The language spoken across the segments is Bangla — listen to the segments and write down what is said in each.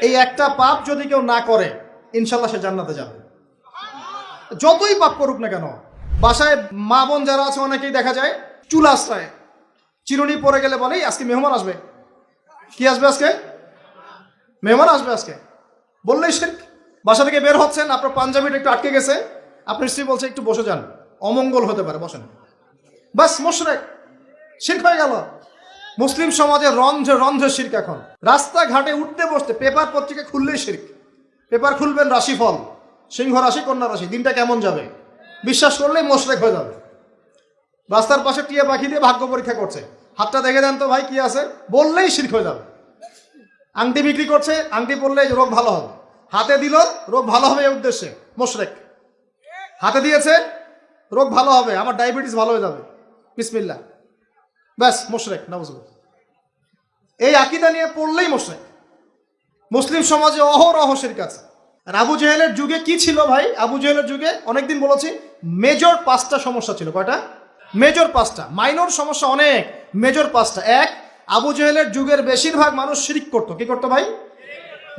এই একটা পাপ যদি কেউ না করে ইনশাল্লাহ সে জান্নাতে যাবে, যতই পাপ করুক না কেন। বাসায় মা বোন যারা আছে অনেকেই দেখা যায় চুল আশ্রয় চিরুনি পরে গেলে বলে আজকে মেহমান আসবে। কি আসবে আজকে? মেহমান আসবে আজকে বললেই শিরক। বাসা থেকে বের হচ্ছেন, আপনার পাঞ্জাবিটা একটু আটকে গেছে, আপনার স্ত্রী বলছে একটু বসে যান, অমঙ্গল হতে পারে, বসেন, বাস মুশরিক, শিরক হয়ে গেল। মুসলিম সমাজে রন্ধ্রে রন্ধ্রে শিরক। এখন রাস্তাঘাটে উঠতে বসতে পেপার পত্রিকা খুললেই শিরক। পেপার খুলবেন রাশিফল, সিংহ রাশি কন্যা রাশি, দিনটা কেমন যাবে বিশ্বাস করলেই মুশরিক হয়ে যাবে। রাস্তার পাশে টিয়া পাখি দিয়ে ভাগ্য পরীক্ষা করছে, হাতটা দেখে দেন তো ভাই কি আছে, বললেই শিরক হয়ে যাবে। আংটি বিক্রি করছে, আংটি পরলে রোগ ভালো হবে, হাতে দিল রোগ ভালো হবে এই উদ্দেশ্যে, মুশরিক। হাতে দিয়েছে রোগ ভালো হবে, আমার ডায়াবেটিস ভালো হয়ে যাবে, বিসমিল্লাহ, ব্যাস মুশরিক, নাউজুবিল্লাহ। এই আকীদা নিয়ে পড়লেই মুশরিক। মুসলিম সমাজে অহরহ শিরক আছে। আর আবু জেহেলের যুগে কি ছিল ভাই? আবু জেহেলের যুগে অনেকদিন বলেছি মেজর 5টা সমস্যা ছিল। কয়টা? মেজর 5টা, মাইনর সমস্যা অনেক, মেজর 5টা। এক, আবু জেহেলের যুগের বেশিরভাগ মানুষ শিরক করতো। কি করতো ভাই?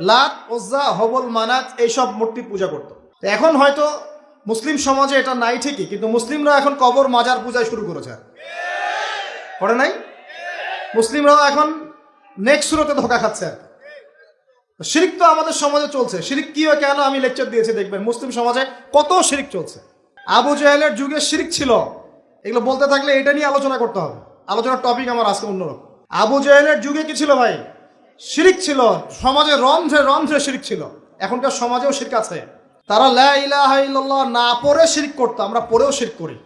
লাত, উজ্জা, হবল, মানাত এইসব মূর্তি পূজা করতো। এখন হয়তো মুসলিম সমাজে এটা নাই ঠিকই, কিন্তু মুসলিমরা এখন কবর মাজার পূজায় শুরু করেছে, করে নাই? মুসলিমরাও এখন নেক্সট সুরতে ধোকা খাচ্ছে। শিরক তো আমাদের সমাজে চলছে। শিরক কি হয় কেন আমি লেকচার দিয়েছি, দেখবেন মুসলিম সমাজে কত শিরক চলছে। আবু জেহেলের যুগে শিরক ছিল, এগুলো বলতে থাকলে এটা নিয়ে আলোচনা করতে হবে। আলোচনার টপিক আমার আজকে অন্যরকম। আবু জেহেলের যুগে কি ছিল ভাই? শিরক ছিল, সমাজে রন্ধ্রে রন্ধ্রে শিরক ছিল। এখনকার সমাজেও শিরক আছে। তারা লা ইলাহা ইল্লাল্লাহ না পড়ে শিরক করতো, আমরা পড়েও শিরক করি।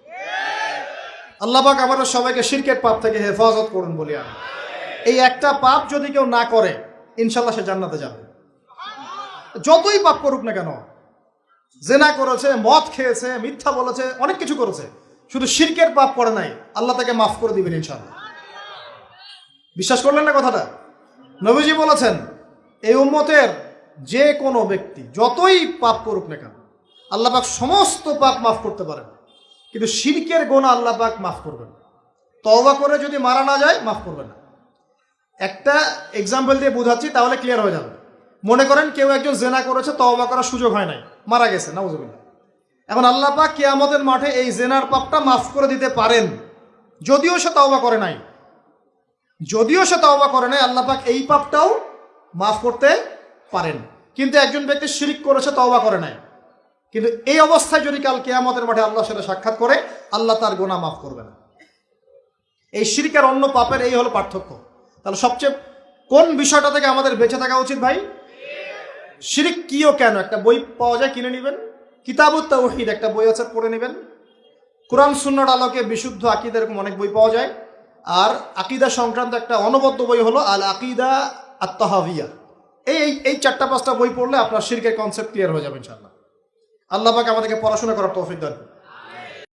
আল্লাহ পাক আমাদের সবাইকে শিরকের পাপ থেকে হেফাজত করুন বলি আমি। এই একটা পাপ যদি কেউ না করে ইনশাল্লাহ সে জান্নাতে যাবে, যতই পাপ করুক না কেন। জেনা করেছে, মদ খেয়েছে, মিথ্যা বলেছে, অনেক কিছু করেছে, শুধু শিরকের পাপ করে নাই, আল্লাহ তাকে মাফ করে দিবেন ইনশাআল্লাহ। বিশ্বাস করলেন না কথাটা? নবীজি বলেছেন এই উম্মতের যে কোনো ব্যক্তি যতই পাপ করুক না কেন আল্লাহ পাক সমস্ত পাপ মাফ করতে পারেন, কিন্তু শিরকের গুনাহ আল্লাহ পাক মাফ করবেন। তওবা করে যদি মারা না যায় মাফ করবেন না। একটা এক্সাম্পল দিয়ে বোঝাচ্ছি, তাহলে ক্লিয়ার হয়ে যাবে। মনে করেন কেউ একজন জেনা করেছে, তওবা করার সুযোগ হয় নাই, মারা গেছে, নাউজুবিল্লাহ। এখন আল্লাহ পাক কিয়ামতের মাঠে এই জেনার পাপটা মাফ করে দিতে পারেন, যদিও সে তওবা করে নাই। যদিও সে তওবা করে নাই, আল্লাহ পাক এই পাপটাও মাফ করতে পারেন। কিন্তু একজন ব্যক্তি শিরক করেছে, তওবা করে নাই, কিন্তু এই অবস্থায় যদি কাল কিয়ামতের মাঠে আল্লাহর সাথে সাক্ষাৎ করে, আল্লাহ তার গুনাহ মাফ করবে না। এই শিরক আর অন্য পাপের এই হলো পার্থক্য। তাহলে সবচেয়ে কোন বিষয়টা থেকে আমাদের বেঁচে থাকা উচিত ভাই? শিরক কি ও কেন, একটা বই পাওয়া যায়, কিনে নেবেন। কিতাবুত তাওহীদ একটা বই আছে, পড়ে নেবেন। কোরআন সুন্নাহর আলোকে বিশুদ্ধ আকীদা, এরকম অনেক বই পাওয়া যায়। আর আকীদা সংক্রান্ত একটা অনবদ্য বই হলো আল আকীদা আত তাহাওয়িয়া। এই 4-5টা বই পড়লে আপনার শিরকের কনসেপ্ট ক্লিয়ার হয়ে যাবে ইনশাআল্লাহ। আল্লাহ পাক আমাদেরকে পড়াশোনা করার তৌফিক দান।